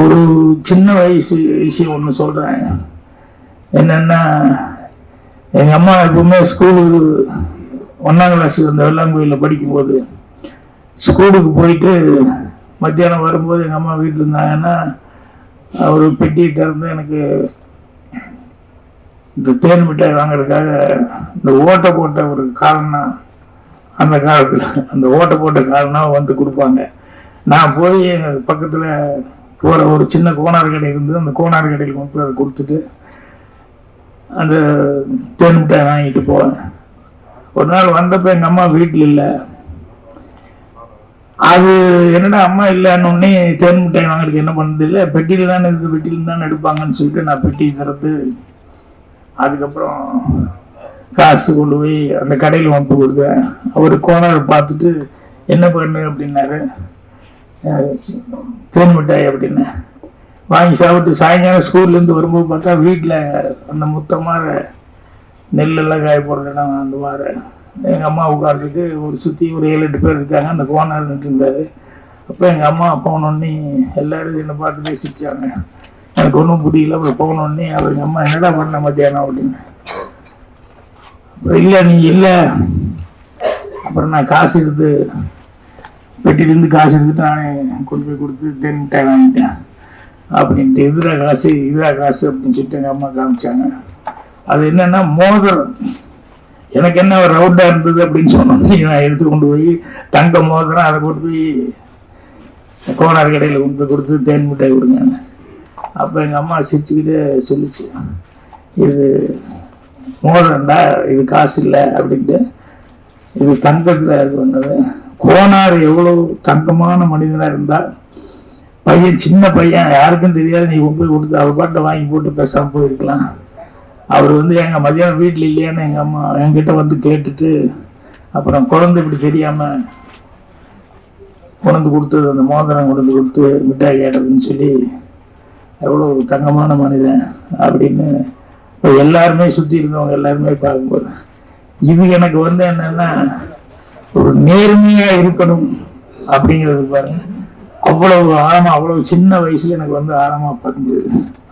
ஒரு சின்ன வயசு விஷயம் ஒன்று சொல்கிறேன். என்னென்னா, எங்கள் அம்மா எப்பவுமே ஸ்கூலுக்கு 1ஆம் கிளாஸ் அந்த வெள்ளாங்கோயிலில் படிக்கும்போது ஸ்கூலுக்கு போயிட்டு மத்தியானம் வரும்போது எங்கள் அம்மா வீட்டில் இருந்தாங்கன்னா ஒரு பெட்டியை திறந்து எனக்கு இந்த தேன் மிட்டாய் வாங்குறதுக்காக இந்த ஓட்டை போட்ட ஒரு காரணம், அந்த காலத்தில் அந்த ஓட்டை போட்ட காரணம் வந்து கொடுப்பாங்க. நான் போய் எங்கள் பக்கத்தில் போகிற ஒரு சின்ன கோனார் கடை இருந்து அந்த கோனார் கடையில் கொண்டு அதை கொடுத்துட்டு அந்த தேன் மிட்டாய் வாங்கிட்டு போவேன். ஒரு நாள் வந்தப்போ எங்கள் அம்மா வீட்டில் இல்லை. அது என்னடா அம்மா இல்லைன்னு தேன் மிட்டாய் வாங்குறதுக்கு என்ன பண்ணது இல்லை, பெட்டியில் தானே இருக்குது, பெட்டியில் தானே எடுப்பாங்கன்னு சொல்லிட்டு நான் பெட்டியை திறந்து அதுக்கப்புறம் காசு கொண்டு போய் அந்த கடையில் வந்து கொடுத்தேன். அவர் கோனார் பார்த்துட்டு என்ன பண்ணு அப்படின்னாரு. தேன் மிட்டாய் அப்படின்னு வாங்கி சாப்பிட்டு சாயங்காலம் ஸ்கூல்லேருந்து வரும்போது பார்த்தா வீட்டில் அந்த முத்தமாக நெல்லெல்லாம் காய போடுற இடம் அந்த மாதிரி எங்கள் அம்மா உட்காந்துட்டு ஒரு சுற்றி ஒரு 7-8 பேர் இருக்காங்க. அந்த கோனார் நின்று இருந்தார். அப்போ எங்கள் அம்மா போனோடனே எல்லோரும் என்னை பார்த்து பேசிச்சாங்க. எனக்கு ஒன்றும் புரியல. அப்புறம் போனோடனே அவர் எங்கள் அம்மா என்னடா பண்ண மத்தியானம் அப்படின்னு. அப்புறம் இல்லை நீ இல்லை. அப்புறம் நான் காசு எடுத்து பெட்டிலேருந்து காசு எடுத்துட்டு நானே கொண்டு போய் கொடுத்து தேன் மிட்டாய் வாங்கிட்டேன் அப்படின்ட்டு இதுரா காசு அப்படின்னு சொல்லிட்டு எங்கள் அம்மா காமிச்சாங்க. அது என்னென்னா மோதிரம். எனக்கு என்ன ஒரு ரவுண்டாக இருந்தது அப்படின்னு சொன்னோன்னே நான் எடுத்து கொண்டு போய் தங்க மோதிரம் அதை கொண்டு போய் கோனார் கடையில் கொண்டு போய் கொடுத்து தேன் மிட்டாய் கொடுங்க. அப்போ எங்கள் அம்மா சிரிச்சுக்கிட்டே சொல்லிச்சு, இது மோதிரம்டா, இது காசு இல்லை அப்படின்ட்டு. இது தங்கத்தில் இது பண்ணது. கோனார் எவ்வளோ தங்கமான மனிதனாக இருந்தால் பையன் சின்ன பையன் யாருக்கும் தெரியாது, நீ கொண்டு போய் கொடுத்து அவர் பாட்டில் வாங்கி போட்டு பேசாமல் போயிருக்கலாம். அவர் எங்கள் மதியானம் வீட்டில் இல்லையான்னு எங்கள் அம்மா என்கிட்ட வந்து கேட்டுட்டு அப்புறம் குழந்தை இப்படி தெரியாமல் கொண்டு கொடுத்தது, அந்த மோதிரம் கொண்டு கொடுத்து மிட்டாய் கேட்டதுன்னு சொல்லி எவ்வளோ தங்கமான மனிதன் அப்படின்னு இப்போ எல்லாருமே சுற்றி இருந்தவங்க எல்லாருமே பார்க்கும்போது இது எனக்கு என்னென்னா ஒரு நேர்மையாக இருக்கணும் அப்படிங்கிறது பாருங்க. அவ்வளவு ஆழமாக, அவ்வளவு சின்ன வயசுல எனக்கு ஆழமாக பதிஞ்சது.